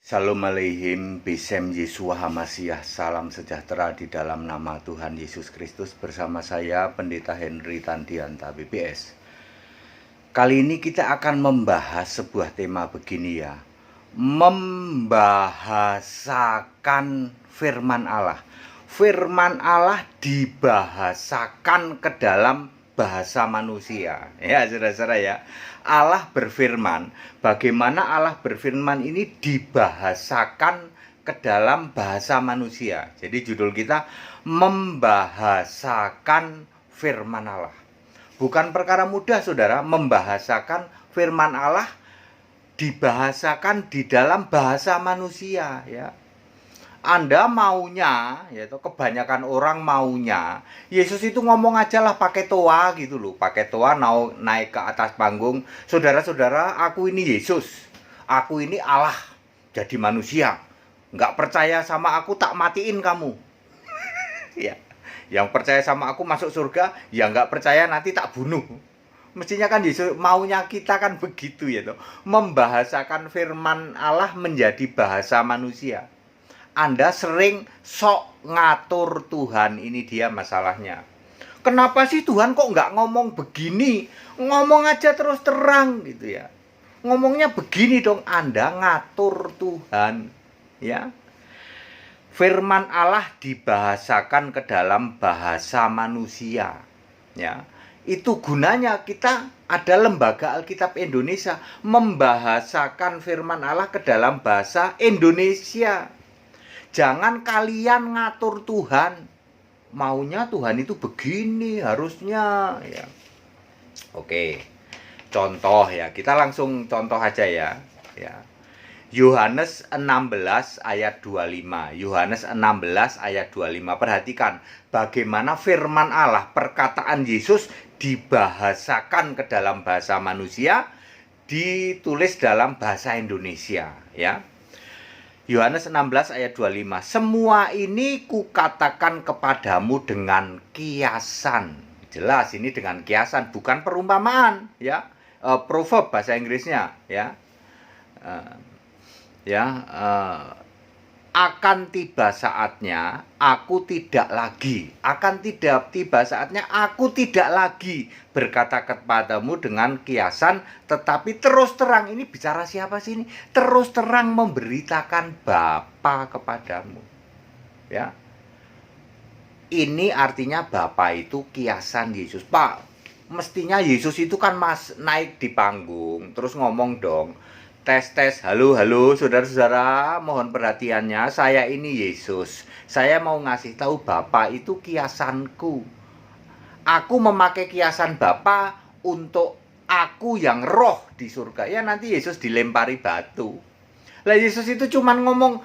Shalom aleihim, Bisem Yeshua HaMashiach, salam sejahtera di dalam nama Tuhan Yesus Kristus. Bersama saya Pendeta Henry Tandianta BPS. Kali ini kita akan membahas sebuah tema begini ya, membahasakan firman Allah. Firman Allah dibahasakan ke dalam bahasa manusia. Ya, saudara-saudara ya. Allah berfirman, bagaimana Allah berfirman ini dibahasakan ke dalam bahasa manusia. Jadi judul kita membahasakan firman Allah. Bukan perkara mudah, saudara, membahasakan firman Allah dibahasakan di dalam bahasa manusia ya. Anda maunya, yaitu kebanyakan orang maunya, Yesus itu ngomong aja lah pakai toa gitu loh. Pakai toa naik ke atas panggung. Saudara-saudara, aku ini Yesus. Aku ini Allah jadi manusia. Nggak percaya sama aku tak matiin kamu. Ya, yang percaya sama aku masuk surga, yang nggak percaya nanti tak bunuh. Mestinya kan Yesus maunya kita kan begitu ya toh. Membahasakan firman Allah menjadi bahasa manusia. Anda sering sok ngatur Tuhan, ini dia masalahnya. Kenapa sih Tuhan kok nggak ngomong begini? Ngomong aja terus terang gitu ya. Ngomongnya begini dong, Anda ngatur Tuhan ya. Firman Allah dibahasakan ke dalam bahasa manusia ya. Itu gunanya kita ada lembaga Alkitab Indonesia membahasakan firman Allah ke dalam bahasa Indonesia. Jangan kalian ngatur Tuhan. Maunya Tuhan itu begini harusnya ya. Oke. Contoh ya, kita langsung contoh aja ya. Yohanes 16 ayat 25. Yohanes 16 ayat 25. Perhatikan bagaimana firman Allah, perkataan Yesus dibahasakan ke dalam bahasa manusia, ditulis dalam bahasa Indonesia ya. Yohanes 16 ayat 25. Semua ini kukatakan kepadamu dengan kiasan. Jelas ini dengan kiasan, bukan perumpamaan ya. Proverb bahasa Inggrisnya ya. Akan tiba saatnya aku tidak lagi. Akan tiba saatnya aku tidak lagi berkata kepadamu dengan kiasan, tetapi terus terang. Ini bicara siapa sih ini? Terus terang memberitakan Bapa kepadamu. Ya. Ini artinya Bapa itu kiasan Yesus. Pak, mestinya Yesus itu kan naik di panggung, terus ngomong dong. Tes, halo, saudara-saudara, mohon perhatiannya, saya ini Yesus. Saya mau ngasih tahu Bapa itu kiasanku. Aku memakai kiasan Bapa untuk aku yang roh di surga. Ya nanti Yesus dilempari batu. Lah Yesus itu cuman ngomong,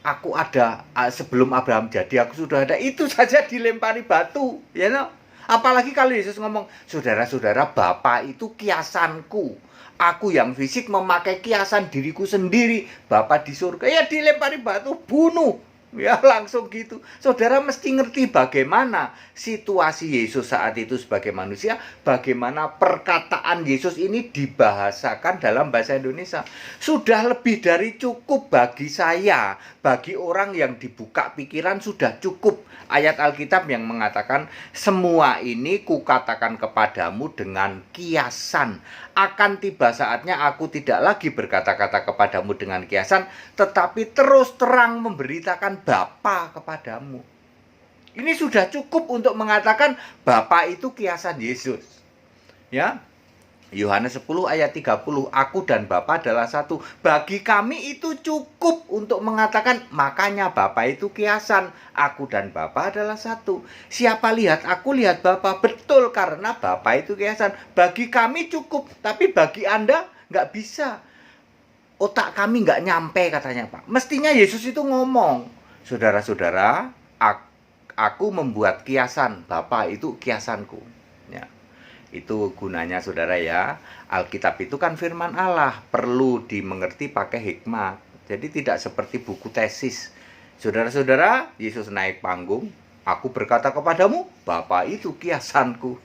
aku ada sebelum Abraham jadi, aku sudah ada. Itu saja dilempari batu, ya no? Apalagi kalau Yesus ngomong, saudara-saudara, Bapa itu kiasanku. Aku yang fisik memakai kiasan diriku sendiri. Bapa di surga, ya dilempari batu, bunuh. Ya langsung gitu. Saudara mesti ngerti bagaimana situasi Yesus saat itu sebagai manusia. Bagaimana perkataan Yesus ini dibahasakan dalam bahasa Indonesia. Sudah lebih dari cukup bagi saya. Bagi orang yang dibuka pikiran sudah cukup. Ayat Alkitab yang mengatakan semua ini kukatakan kepadamu dengan kiasan. Akan tiba saatnya aku tidak lagi berkata-kata kepadamu dengan kiasan, tetapi terus terang memberitakan Bapa kepadamu. Ini sudah cukup untuk mengatakan Bapa itu kiasan Yesus. Ya. Yohanes 10 ayat 30, aku dan Bapa adalah satu. Bagi kami itu cukup untuk mengatakan makanya Bapa itu kiasan. Aku dan Bapa adalah satu. Siapa lihat aku, lihat Bapa. Betul, karena Bapa itu kiasan. Bagi kami cukup, tapi bagi Anda nggak bisa. Otak kami nggak nyampe katanya Pak. Mestinya Yesus itu ngomong, saudara-saudara, aku membuat kiasan. Bapa itu kiasanku. Ya. Itu gunanya saudara ya. Alkitab itu kan firman Allah, perlu dimengerti pakai hikmat. Jadi tidak seperti buku tesis. Saudara-saudara, Yesus naik panggung, aku berkata kepadamu, Bapa itu kiasanku.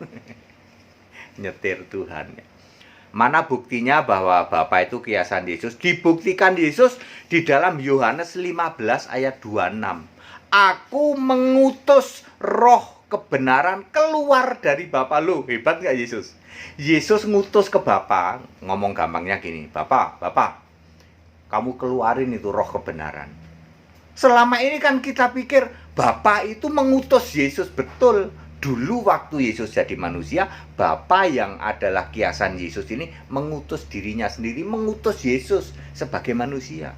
Nyetir Tuhan. Mana buktinya bahwa Bapa itu kiasan Yesus? Dibuktikan Yesus di dalam Yohanes 15 ayat 26. Aku mengutus roh kebenaran keluar dari Bapa. Loh, hebat nggak Yesus? Yesus ngutus ke Bapa, ngomong gampangnya gini, Bapa, kamu keluarin itu roh kebenaran. Selama ini kan kita pikir Bapa itu mengutus Yesus, betul. Dulu waktu Yesus jadi manusia, Bapa yang adalah kiasan Yesus ini mengutus dirinya sendiri, mengutus Yesus sebagai manusia.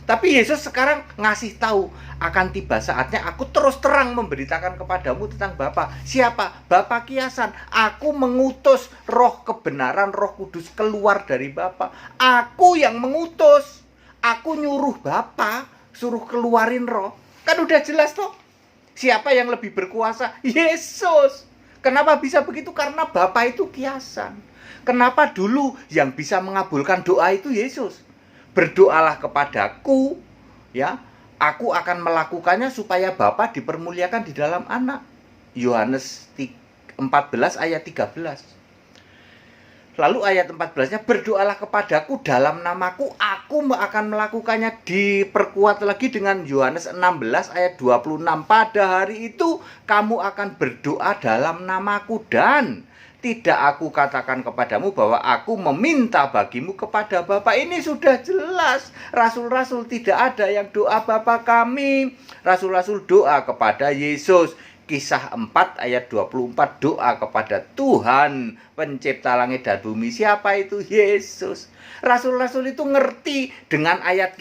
Tapi Yesus sekarang ngasih tahu, akan tiba saatnya aku terus terang memberitakan kepadamu tentang Bapa. Siapa? Bapa kiasan. Aku mengutus roh kebenaran, Roh Kudus keluar dari Bapa. Aku yang mengutus. Aku nyuruh Bapa suruh keluarin roh. Kan udah jelas toh. Siapa yang lebih berkuasa? Yesus. Kenapa bisa begitu? Karena Bapa itu kiasan. Kenapa dulu yang bisa mengabulkan doa itu Yesus? Berdoalah kepadaku, ya, aku akan melakukannya supaya Bapa dipermuliakan di dalam Anak. Yohanes 14 ayat 13. Lalu ayat 14-nya, berdoalah kepadaku dalam namaku, aku akan melakukannya. Diperkuat lagi dengan Yohanes 16 ayat 26. Pada hari itu kamu akan berdoa dalam namaku, dan tidak aku katakan kepadamu bahwa aku meminta bagimu kepada Bapa. Ini sudah jelas. Rasul-rasul tidak ada yang doa Bapa kami. Rasul-rasul doa kepada Yesus. Kisah 4 ayat 24, doa kepada Tuhan pencipta langit dan bumi. Siapa itu? Yesus. Rasul-rasul itu ngerti dengan ayat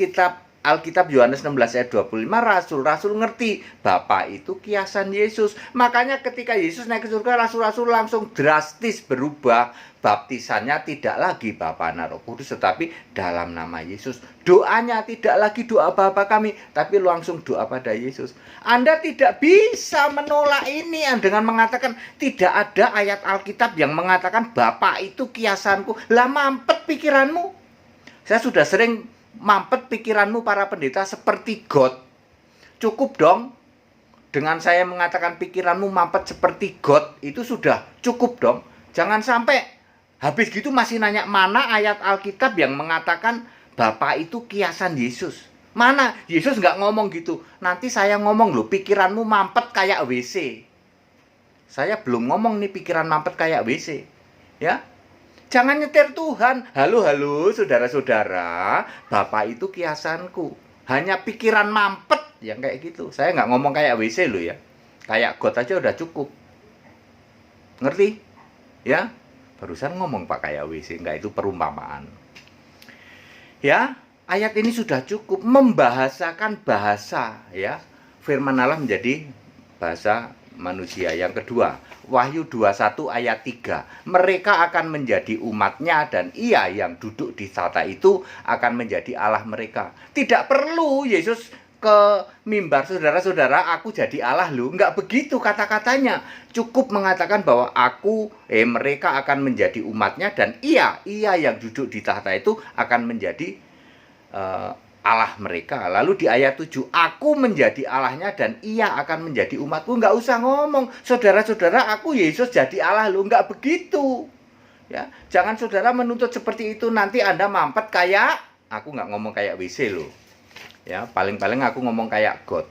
Alkitab Yohanes 16 ayat 25. Rasul-rasul ngerti Bapa itu kiasan Yesus. Makanya ketika Yesus naik ke surga, rasul-rasul langsung drastis berubah. Baptisannya tidak lagi Bapa, Anak, Roh Kudus, tetapi dalam nama Yesus. Doanya tidak lagi doa Bapa kami, tapi langsung doa pada Yesus. Anda tidak bisa menolak ini dengan mengatakan tidak ada ayat Alkitab yang mengatakan Bapa itu kiasanku. Lah mampet pikiranmu. Saya sudah sering mampet pikiranmu para pendeta seperti God. Cukup dong. Dengan saya mengatakan pikiranmu mampet seperti God, itu sudah cukup dong. Jangan sampai habis gitu masih nanya mana ayat Alkitab yang mengatakan Bapa itu kiasan Yesus. Mana? Yesus nggak ngomong gitu. Nanti saya ngomong loh, pikiranmu mampet kayak WC. Saya belum ngomong nih pikiran mampet kayak WC. Ya. Jangan nyetir Tuhan. Halo, saudara-saudara. Bapa itu kiasanku. Hanya pikiran mampet yang kayak gitu. Saya nggak ngomong kayak WC loh ya. Kayak God aja udah cukup. Ngerti? Ya. Barusan ngomong Pak kayak WC, enggak, itu perumpamaan. Ya, ayat ini sudah cukup membahasakan bahasa, ya. Firman Allah menjadi bahasa manusia. Yang kedua, Wahyu 21 ayat 3. Mereka akan menjadi umatnya dan ia yang duduk di tahta itu akan menjadi Allah mereka. Tidak perlu Yesus ke mimbar, saudara-saudara, aku jadi Allah loh. Enggak begitu kata-katanya. Cukup mengatakan bahwa mereka akan menjadi umatnya dan ia yang duduk di tahta itu akan menjadi Allah mereka. Lalu di ayat 7, aku menjadi Allahnya dan ia akan menjadi umatku. Enggak usah ngomong, saudara-saudara, aku Yesus jadi Allah loh. Enggak begitu. Ya, jangan saudara menuntut seperti itu, nanti Anda mampet kayak, aku enggak ngomong kayak WC loh. Ya, paling-paling aku ngomong kayak God.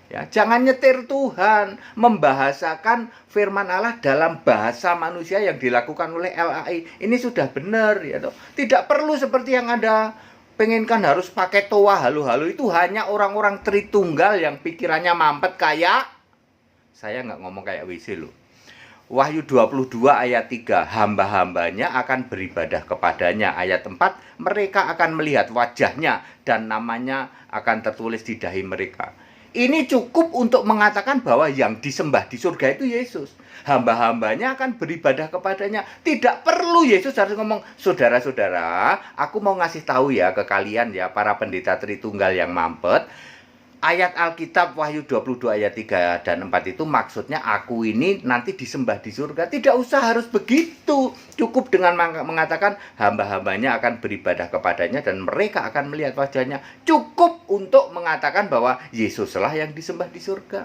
Ya, jangan nyetir Tuhan, membahasakan firman Allah dalam bahasa manusia yang dilakukan oleh LAI. Ini sudah benar ya toh. Tidak perlu seperti yang Anda pengenkan harus pakai toa halu-halu. Itu hanya orang-orang Tritunggal yang pikirannya mampet kayak, saya nggak ngomong kayak WC loh. Wahyu 22 ayat 3, hamba-hambanya akan beribadah kepadanya. Ayat 4, mereka akan melihat wajahnya dan namanya akan tertulis di dahi mereka. Ini cukup untuk mengatakan bahwa yang disembah di surga itu Yesus. Hamba-hambanya akan beribadah kepadanya. Tidak perlu Yesus harus ngomong, saudara-saudara, aku mau ngasih tahu ya ke kalian ya, para pendeta Tritunggal yang mampet. Ayat Alkitab Wahyu 22 ayat 3 dan 4 itu maksudnya aku ini nanti disembah di surga. Tidak usah harus begitu. Cukup dengan mengatakan hamba-hambanya akan beribadah kepadanya dan mereka akan melihat wajahnya. Cukup untuk mengatakan bahwa Yesuslah yang disembah di surga.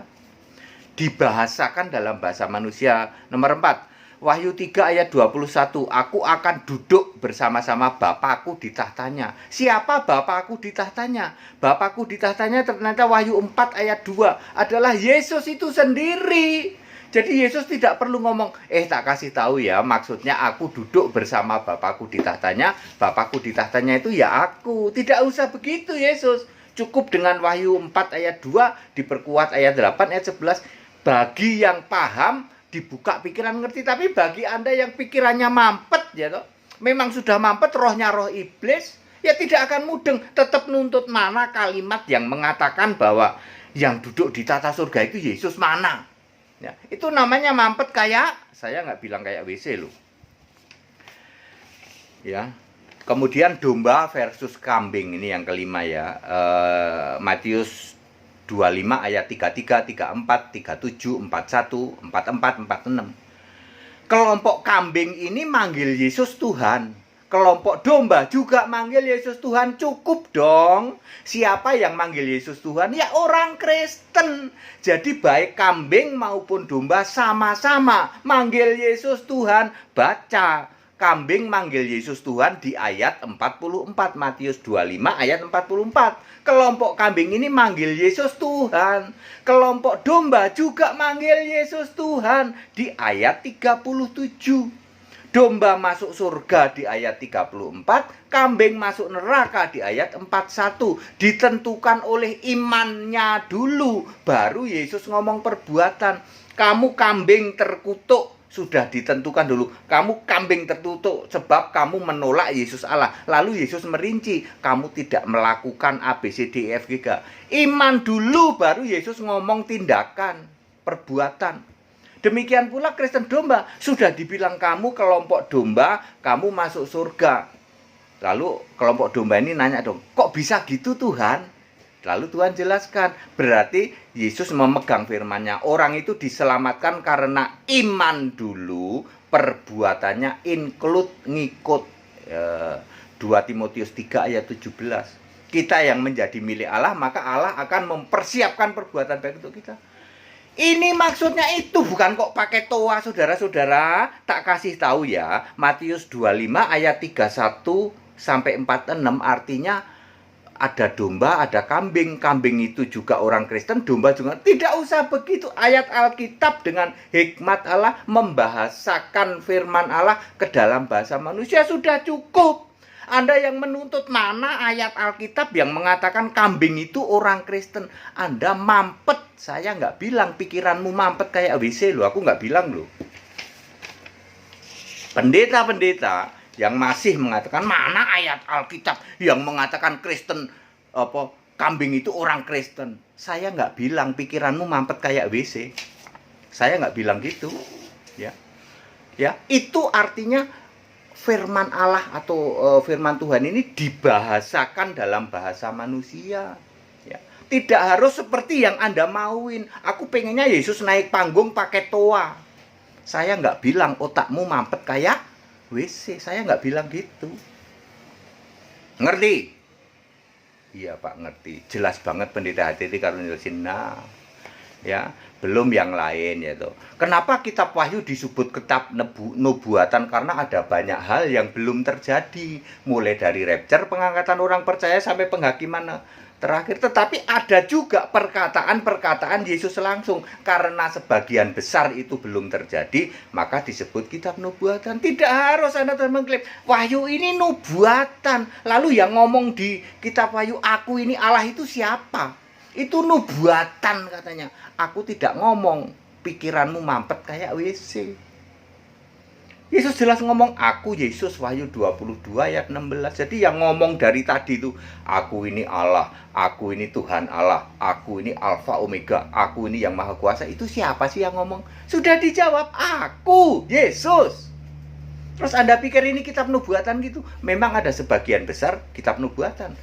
Dibahasakan dalam bahasa manusia. Nomor 4. Wahyu 3 ayat 21, aku akan duduk bersama-sama Bapakku di tahtanya. Siapa Bapakku di tahtanya? Bapakku di tahtanya ternyata Wahyu 4 ayat 2 adalah Yesus itu sendiri. Jadi Yesus tidak perlu ngomong, tak kasih tahu ya, maksudnya aku duduk bersama Bapakku di tahtanya. Bapakku di tahtanya itu ya aku. Tidak usah begitu Yesus. Cukup dengan Wahyu 4 ayat 2 diperkuat ayat 8 ayat 11. Bagi yang paham dibuka pikiran ngerti, tapi bagi Anda yang pikirannya mampet ya toh, memang sudah mampet, rohnya roh iblis, ya tidak akan mudeng, tetap nuntut mana kalimat yang mengatakan bahwa yang duduk di tata surga itu Yesus mana. Ya, itu namanya mampet. Kayak saya nggak bilang kayak WC loh. Ya. Kemudian domba versus kambing, ini yang kelima ya. Matius 25 ayat 33, 34, 37, 41, 44, 46. Kelompok kambing ini manggil Yesus Tuhan. Kelompok domba juga manggil Yesus Tuhan. Cukup dong. Siapa yang manggil Yesus Tuhan? Ya orang Kristen. Jadi baik kambing maupun domba sama-sama manggil Yesus Tuhan. Baca. Kambing manggil Yesus Tuhan di ayat 44. Matius 25 ayat 44. Kelompok kambing ini manggil Yesus Tuhan. Kelompok domba juga manggil Yesus Tuhan di ayat 37. Domba masuk surga di ayat 34, kambing masuk neraka di ayat 41. Ditentukan oleh imannya dulu, baru Yesus ngomong perbuatan. Kamu kambing terkutuk, sudah ditentukan dulu. Kamu kambing tertutup sebab kamu menolak Yesus Allah. Lalu Yesus merinci, kamu tidak melakukan A, B, C, D, E, F, G, H. Iman dulu, baru Yesus ngomong tindakan, perbuatan. Demikian pula Kristen domba. Sudah dibilang kamu kelompok domba, kamu masuk surga. Lalu kelompok domba ini nanya dong, kok bisa gitu Tuhan? Lalu Tuhan jelaskan, berarti Yesus memegang firman-Nya. Orang itu diselamatkan karena iman dulu, perbuatannya include, ngikut. 2 Timotius 3 ayat 17. Kita yang menjadi milik Allah, maka Allah akan mempersiapkan perbuatan baik untuk kita. Ini maksudnya itu, bukan kok pakai toa, saudara-saudara. Tak kasih tahu ya, Matius 25 ayat 31 sampai 46 artinya ada domba, ada kambing. Kambing itu juga orang Kristen, domba juga. Tidak usah begitu. Ayat Alkitab dengan hikmat Allah membahasakan firman Allah ke dalam bahasa manusia sudah cukup. Anda yang menuntut mana ayat Alkitab yang mengatakan kambing itu orang Kristen, Anda mampet. Saya nggak bilang pikiranmu mampet kayak WC loh. Aku nggak bilang loh. Pendeta-pendeta yang masih mengatakan mana ayat Alkitab yang mengatakan Kristen kambing itu orang Kristen, saya nggak bilang pikiranmu mampet kayak WC. Saya nggak bilang gitu, ya. Itu artinya firman Allah atau firman Tuhan ini dibahasakan dalam bahasa manusia. Ya. Tidak harus seperti yang Anda mauin. Aku pengennya Yesus naik panggung pakai toa. Saya nggak bilang otakmu mampet kayak WC, saya nggak bilang gitu. Ngerti? Iya Pak, ngerti. Jelas banget pendeta HTT kalau jelasin. Nah, ya, belum yang lain ya toh. Kenapa kitab Wahyu disebut kitab nubuatan? Karena ada banyak hal yang belum terjadi, mulai dari rapture, pengangkatan orang percaya sampai penghakiman terakhir. Tetapi ada juga perkataan-perkataan Yesus langsung. Karena sebagian besar itu belum terjadi, maka disebut kitab nubuatan. Tidak harus Anda mengklaim Wahyu ini nubuatan. Lalu yang ngomong di kitab Wahyu, aku ini Allah, itu siapa? Itu nubuatan katanya. Aku tidak ngomong pikiranmu mampet kayak WC. Yesus jelas ngomong, aku Yesus, Wahyu 22 ayat 16. Jadi yang ngomong dari tadi itu, aku ini Allah, aku ini Tuhan Allah, aku ini Alfa Omega, aku ini yang Maha Kuasa. Itu siapa sih yang ngomong? Sudah dijawab, aku Yesus. Terus Anda pikir ini kitab nubuatan gitu? Memang ada sebagian besar kitab nubuatan.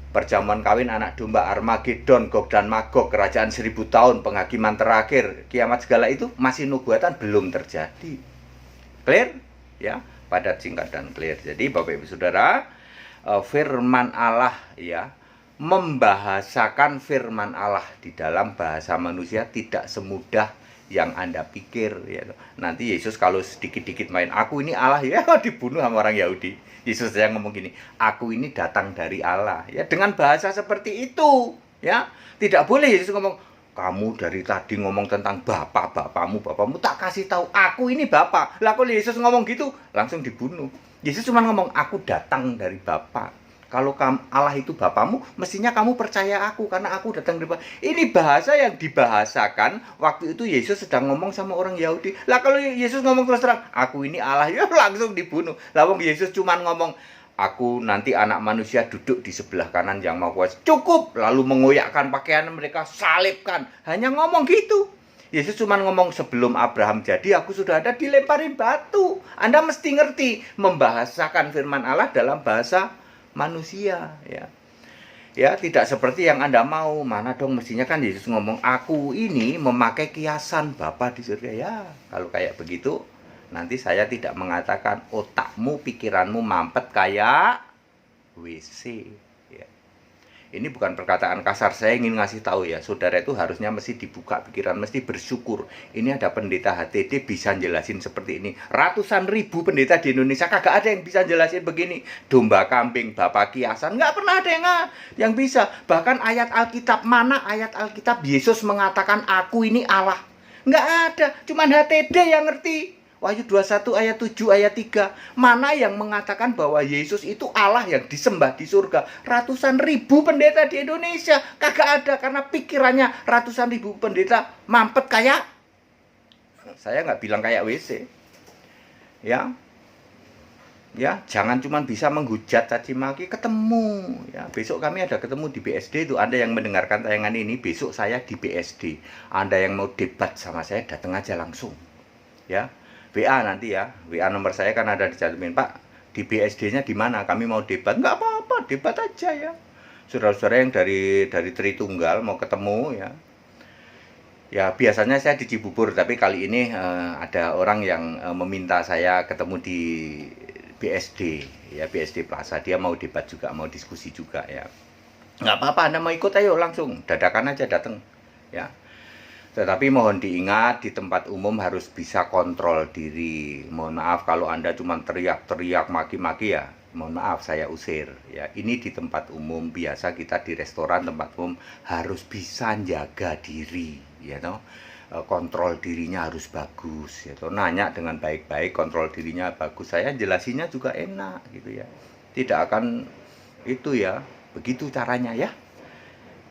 Perjamuan kawin anak domba, Armageddon, Gog dan Magog, kerajaan 1000 tahun, penghakiman terakhir, kiamat segala itu masih nubuatan, belum terjadi. Clear? Ya, padat, singkat, dan clear. Jadi Bapak Ibu Saudara, firman Allah ya, membahasakan firman Allah di dalam bahasa manusia tidak semudah yang Anda pikir ya. Nanti Yesus kalau sedikit-dikit main aku ini Allah ya dibunuh sama orang Yahudi. Yesus yang ngomong gini, aku ini datang dari Allah ya, dengan bahasa seperti itu ya. Tidak boleh Yesus ngomong, kamu dari tadi ngomong tentang bapakmu tak kasih tahu aku ini bapak. Lah kalau Yesus ngomong gitu langsung dibunuh. Yesus cuma ngomong aku datang dari Bapa. Kalau Allah itu Bapamu, mestinya kamu percaya aku karena aku datang dari Bapa. Ini bahasa yang dibahasakan waktu itu Yesus sedang ngomong sama orang Yahudi. Lah kalau Yesus ngomong terus terang, aku ini Allah, ya langsung dibunuh. Lah wong Yesus cuma ngomong, aku nanti anak manusia duduk di sebelah kanan yang mau kuasa. Cukup, lalu mengoyakkan pakaian mereka, salibkan. Hanya ngomong gitu. Yesus cuma ngomong sebelum Abraham jadi aku sudah ada, dilemparin batu. Anda mesti ngerti membahasakan firman Allah dalam bahasa manusia ya. Ya, tidak seperti yang Anda mau. Mana dong, mestinya kan Yesus ngomong aku ini memakai kiasan Bapa di surga ya. Kalau kayak begitu nanti saya tidak mengatakan otakmu, pikiranmu mampet kayak WC ya. Ini bukan perkataan kasar, saya ingin ngasih tahu ya, saudara itu harusnya mesti dibuka pikiran, mesti bersyukur. Ini ada pendeta HTD bisa jelasin seperti ini. Ratusan ribu pendeta di Indonesia kagak ada yang bisa jelasin begini. Domba kambing, bapak kiasan, nggak pernah ada yang bisa. Bahkan ayat Alkitab, mana ayat Alkitab Yesus mengatakan aku ini Allah? Nggak ada, cuman HTD yang ngerti. Wahyu 21 ayat 7 ayat 3. Mana yang mengatakan bahwa Yesus itu Allah yang disembah di surga? Ratusan ribu pendeta di Indonesia kagak ada, karena pikirannya ratusan ribu pendeta mampet kayak, saya nggak bilang kayak WC ya. Ya, jangan cuma bisa menghujat, caci maki, ketemu ya. Besok kami ada ketemu di BSD itu. Anda yang mendengarkan tayangan ini, besok saya di BSD. Anda yang mau debat sama saya datang aja langsung ya. WA nanti ya, WA nomor saya kan ada dicantumin, Pak, di BSD-nya di mana? Kami mau debat. Nggak apa-apa, debat aja ya. Saudara-saudara yang dari Tritunggal mau ketemu ya. Ya biasanya saya di Cibubur, tapi kali ini ada orang yang meminta saya ketemu di BSD ya, BSD Plaza. Dia mau debat juga, mau diskusi juga ya. Nggak apa-apa, Anda mau ikut ayo langsung, dadakan aja datang ya. Tetapi mohon diingat, di tempat umum harus bisa kontrol diri. Mohon maaf kalau Anda cuma teriak-teriak, maki-maki ya, mohon maaf saya usir ya. Ini di tempat umum, biasa kita di restoran, tempat umum harus bisa jaga diri ya toh. Kontrol dirinya harus bagus ya toh. Nanya dengan baik-baik, kontrol dirinya bagus. Saya jelasinnya juga enak gitu ya. Tidak akan itu ya, begitu caranya ya.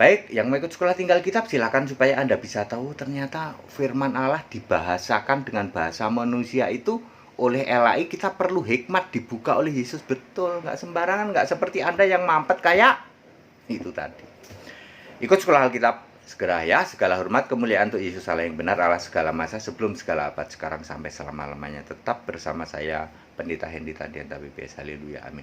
Baik, yang mau ikut sekolah tinggal kitab silakan, supaya Anda bisa tahu ternyata firman Allah dibahasakan dengan bahasa manusia itu oleh LAI. Kita perlu hikmat, dibuka oleh Yesus betul, nggak sembarangan, nggak seperti Anda yang mampet kayak itu tadi. Ikut sekolah Alkitab segera ya. Segala hormat kemuliaan untuk Yesus Allah yang benar, Allah segala masa, sebelum segala abad, sekarang sampai selama-lamanya. Tetap bersama saya Pendeta Hendy Tadianta BPS. Haleluya, amin.